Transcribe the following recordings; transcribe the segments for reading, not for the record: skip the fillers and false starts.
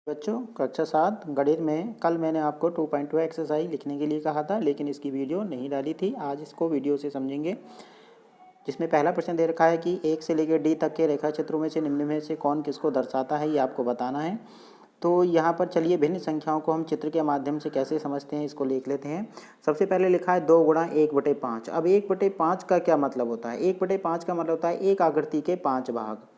बच्चों कक्षा 7 गणित में कल मैंने आपको 2.2 एक्सरसाइज लिखने के लिए कहा था, लेकिन इसकी वीडियो नहीं डाली थी। आज इसको वीडियो से समझेंगे, जिसमें पहला प्रश्न दे रखा है कि 1 से लेकर डी तक के रेखा चित्रों में से निम्न में से कौन किसको दर्शाता है, ये आपको बताना है। तो यहाँ पर चलिए भिन्न संख्याओं को हम चित्र के माध्यम से कैसे समझते हैं इसको लिख लेते हैं। सबसे पहले लिखा है 2 गुणा 1/5। अब 1/5 का क्या मतलब होता है? 1/5 का मतलब होता है एक आकृति के 5 भाग।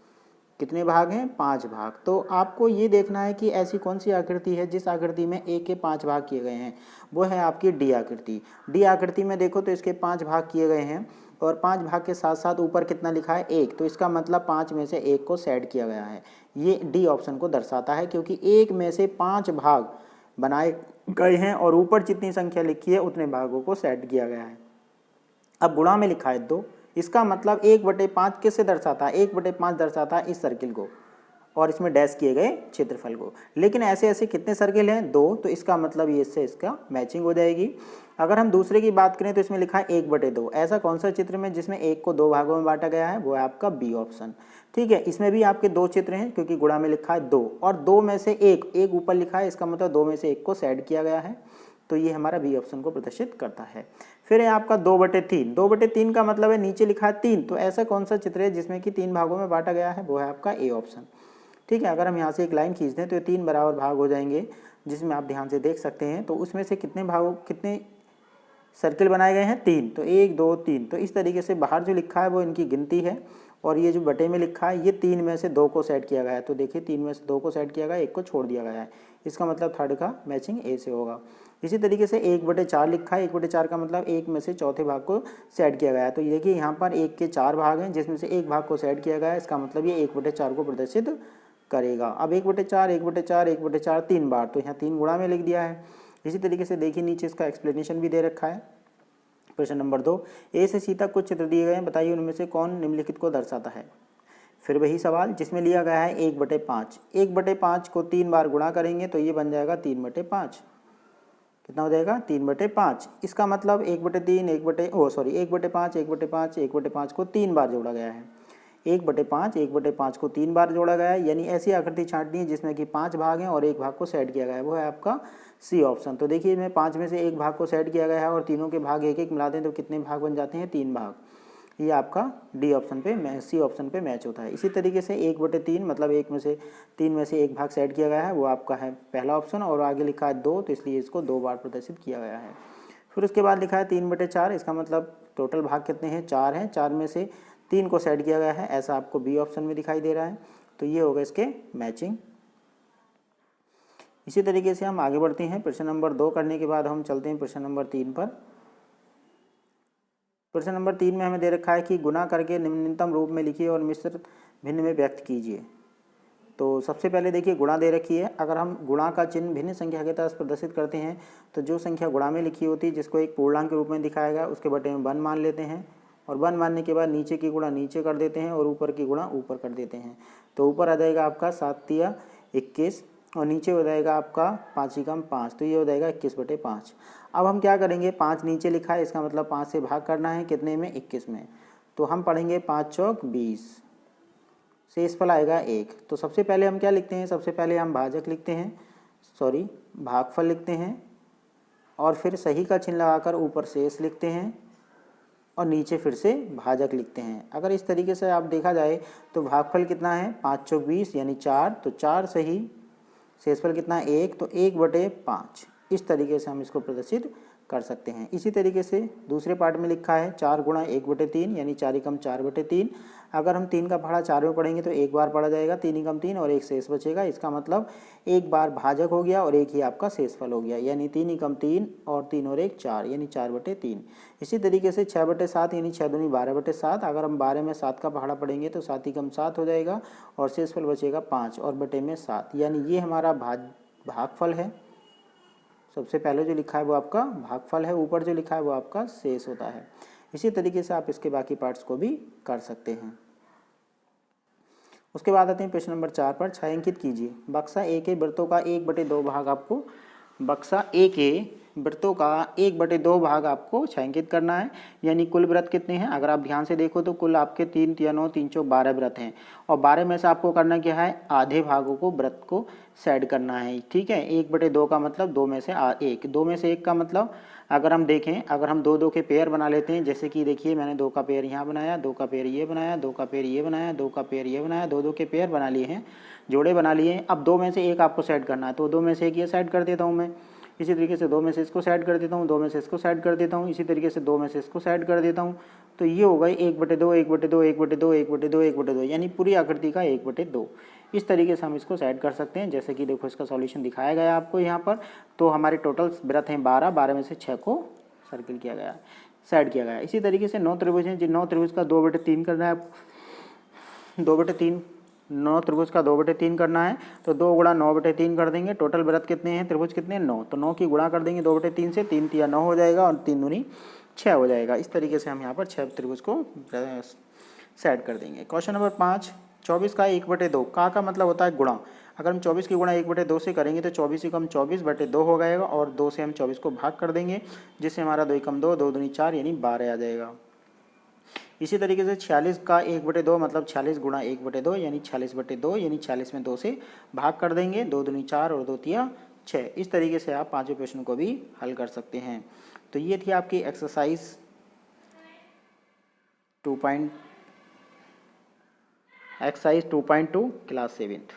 कितने भाग हैं? 5 भाग। तो आपको ये देखना है कि ऐसी कौन सी आकृति है जिस आकृति में एक के 5 भाग किए गए हैं। वो है आपकी डी आकृति। डी आकृति में देखो तो इसके 5 भाग किए गए हैं और 5 भाग के साथ साथ ऊपर कितना लिखा है? 1। तो इसका मतलब 5 में से 1 को सेट किया गया है। ये डी ऑप्शन को दर्शाता है, क्योंकि 1 में से 5 भाग बनाए गए हैं और ऊपर जितनी संख्या लिखी है उतने भागों को सेट किया गया है। अब गुणा में लिखा है 2। इसका मतलब 1/5 किससे दर्शाता है? 1/5 दर्शाता है इस सर्किल को और इसमें डैश किए गए क्षेत्रफल को। लेकिन ऐसे ऐसे कितने सर्किल हैं? 2। तो इसका मतलब ये इससे इसका मैचिंग हो जाएगी। अगर हम दूसरे की बात करें तो इसमें लिखा है 1/2। ऐसा कौन सा चित्र में जिसमें 1 को 2 भागों में बांटा गया है? वो है आपका बी ऑप्शन। ठीक है, इसमें भी आपके 2 चित्र हैं, क्योंकि गुणा में लिखा है 2 और 2 में से 1 ऊपर लिखा है, इसका मतलब 2 में से 1 को सेट किया गया है। तो ये हमारा बी ऑप्शन को प्रदर्शित करता है। फिर है आपका 2/3। 2/3 का मतलब है नीचे लिखा है 3। तो ऐसा कौन सा चित्र है जिसमें कि 3 भागों में बांटा गया है? वो है आपका ए ऑप्शन। ठीक है, अगर हम यहाँ से एक लाइन खींच दें तो ये 3 बराबर भाग हो जाएंगे, जिसमें आप ध्यान से देख सकते हैं। तो उसमें से कितने सर्किल बनाए गए हैं? 3। तो 1 2 3। तो इस तरीके से बाहर जो लिखा है वो इनकी गिनती है और ये जो बटे में लिखा है ये 3 में से 2 को सेट किया गया है। तो देखिए 3 में से 2 को सेट किया गया है, 1 को छोड़ दिया गया है। इसका मतलब थर्ड का मैचिंग ए से होगा। इसी तरीके से 1/4 लिखा है। 1/4 का मतलब 1 में से चौथे भाग को सेट किया गया है। तो ये देखिए यहाँ पर 1 के 4 भाग हैं, जिसमें से 1 भाग को सेट किया गया है। इसका मतलब ये 1/4 को प्रदर्शित करेगा। अब 1/4 1/4 1/4 3 बार, तो यहाँ 3 गुणा में लिख दिया है। इसी तरीके से देखिए नीचे इसका एक्सप्लेनेशन भी दे रखा है। प्रश्न नंबर 2, ए से सी तक कुछ चित्र दिए गए हैं, बताइए उनमें से कौन निम्नलिखित को दर्शाता है। फिर वही सवाल जिसमें लिया गया है 1/5। 1/5 को 3 बार गुणा करेंगे तो ये बन जाएगा 3/5। कितना हो जाएगा? 3/5। इसका मतलब 1/3 1/5 1/5 1/5 को 3 बार जोड़ा गया है। 1/5 को 3 बार जोड़ा गया है, यानी ऐसी आकृति छांटनी है जिसमें कि 5 भाग हैं और 1 भाग को सेट किया गया है। वो है आपका सी ऑप्शन। तो देखिए इसमें 5 में से 1 भाग को सेट किया गया है और तीनों के भाग 1 1 मिला दें तो कितने भाग बन जाते हैं? 3 भाग। ये आपका डी ऑप्शन पे सी ऑप्शन पे मैच होता है। इसी तरीके से 1/3 मतलब 1 में से 3 में से 1 भाग सेट किया गया है, वो आपका है पहला ऑप्शन और आगे लिखा है 2, तो इसलिए इसको 2 बार प्रदर्शित किया गया है। फिर उसके बाद लिखा है 3/4। इसका मतलब टोटल भाग कितने हैं? 4 हैं। 4 में से 3 को सेट किया गया है, ऐसा आपको बी ऑप्शन में दिखाई दे रहा है। तो ये होगा इसके मैचिंग। इसी तरीके से हम आगे बढ़ते हैं। प्रश्न नंबर 2 करने के बाद हम चलते हैं प्रश्न नंबर 3 पर। प्रश्न नंबर 3 में हमें दे रखा है कि गुणा करके निम्नतम रूप में लिखिए और मिश्र भिन्न में व्यक्त कीजिए। तो सबसे पहले देखिए गुणा दे रखी है। अगर हम गुणा का चिन्ह भिन्न संख्या के तहत प्रदर्शित करते हैं तो जो संख्या गुणा में लिखी होती है, जिसको एक पूर्णांक के रूप में दिखाया गया, उसके बटे में 1 मान लेते हैं और 1 मानने के बाद नीचे की गुणा नीचे कर देते हैं और ऊपर की गुणा ऊपर कर देते हैं। तो ऊपर आ जाएगा आपका 7 तिया 21 और नीचे हो जाएगा आपका 5 एकम 5, तो ये हो जाएगा 21/5। अब हम क्या करेंगे? 5 नीचे लिखा है, इसका मतलब 5 से भाग करना है, कितने में? 21 में। तो हम पढ़ेंगे 5 चौक 20, शेषफल आएगा 1। तो सबसे पहले हम क्या लिखते हैं? सबसे पहले हम भाजक लिखते हैं, भागफल लिखते हैं और फिर सही का चिन्ह लगाकर ऊपर शेष लिखते हैं और नीचे फिर से भाजक लिखते हैं। अगर इस तरीके से आप देखा जाए तो भागफल कितना है? 5 चौक 20 यानी 4, तो 4 सही। शेषफल कितना है? 1, तो 1/5। इस तरीके से हम इसको प्रदर्शित कर सकते हैं। इसी तरीके से दूसरे पार्ट में लिखा है 4 गुणा 1/3 यानी 4 एकम 4/3। अगर हम 3 का पहाड़ा 4 में पढ़ेंगे तो 1 बार पढ़ा जाएगा, 3 एकम 3 और 1 शेष बचेगा। इसका मतलब 1 बार भाजक हो गया और 1 ही आपका शेषफल हो गया, यानी 3 एकम 3 और 3 और 1 4 यानी 4/3। इसी तरीके से 6/7 यानी 6 दूनी 12/7। अगर हम 12 में 7 का पहाड़ा पढ़ेंगे तो 7 एकम 7 हो जाएगा और शेषफल बचेगा 5 और बटे में 7, यानी ये हमारा भागफल है। सबसे पहले जो लिखा है वो आपका भागफल है, ऊपर जो लिखा है वो आपका शेष होता है। इसी तरीके से आप इसके बाकी पार्ट्स को भी कर सकते हैं। उसके बाद आते हैं प्रश्न नंबर 4 पर। छायांकित कीजिए। बक्सा ए के वृत्तों का 1/2 भाग आपको बक्सा ए के व्रतों का 1/2 भाग आपको छायांकित करना है। यानी कुल व्रत कितने हैं, अगर आप ध्यान से देखो तो कुल आपके 3 × 9 = 3 × 12 व्रत हैं और 12 में से आपको करना क्या है, आधे भागों को व्रत को सेट करना है। ठीक है, 1/2 का मतलब 2 में से 1, 2 में से 1 का मतलब अगर हम देखें, अगर हम 2 2 के पेयर बना लेते हैं, जैसे कि देखिए मैंने 2 का पेयर यहाँ बनाया, 2 का पेयर ये बनाया, 2 का पेयर ये बनाया, 2 का पेयर ये बनाया, 2 2 के पेयर बना लिए हैं, जोड़े बना लिए हैं। अब 2 में से 1 आपको सेट करना है, तो 2 में से 1 ये सेट कर देता हूँ मैं। इसी तरीके से 2 में से इसको सेट कर देता हूँ, 2 में से इसको सेट कर देता हूँ, इसी तरीके से 2 में से इसको सेट कर देता हूँ। तो ये हो गई 1/2 1/2 1/2 1/2 1/2, यानी पूरी आकृति का 1/2। इस तरीके से हम इसको सेट कर सकते हैं। जैसे कि देखो इसका सॉल्यूशन दिखाया गया आपको यहाँ पर। तो हमारे टोटल व्रत हैं 12, 12 में से 6 को सर्किल किया गया, सेट किया गया। इसी तरीके से 9 त्रिभुज हैं, जिन 9 त्रिभुज का 2/3 करना है, 2/3, 9 त्रिभुज का 2/3 करना है। तो 2 × 9/3 कर देंगे। टोटल व्रत कितने हैं, त्रिभुज कितने हैं, 9, तो 9 की गुणा कर देंगे 2/3 से, 3 × 9 हो जाएगा और 3 दूनी 6 हो जाएगा। इस तरीके से हम यहाँ पर 6 त्रिभुज को सेट कर देंगे। क्वेश्चन नंबर 5, 24 का 1/2 का मतलब होता है गुणा। अगर हम 24 की गुणा 1/2 से करेंगे तो 24 को हम 24/2 हो जाएगा और 2 से हम 24 को भाग कर देंगे, जिससे हमारा 2 × 2 2 दूनी 4 यानी 12 आ जाएगा। इसी तरीके से 46 का 1/2 मतलब 46 × 1/2 यानी 46/2, यानी 46 में 2 से भाग कर देंगे, 2 दूनी 4 और 2 तिया 6। इस तरीके से आप पांचों प्रश्न को भी हल कर सकते हैं। तो ये थी आपकी एक्सरसाइज 2.2 क्लास 7।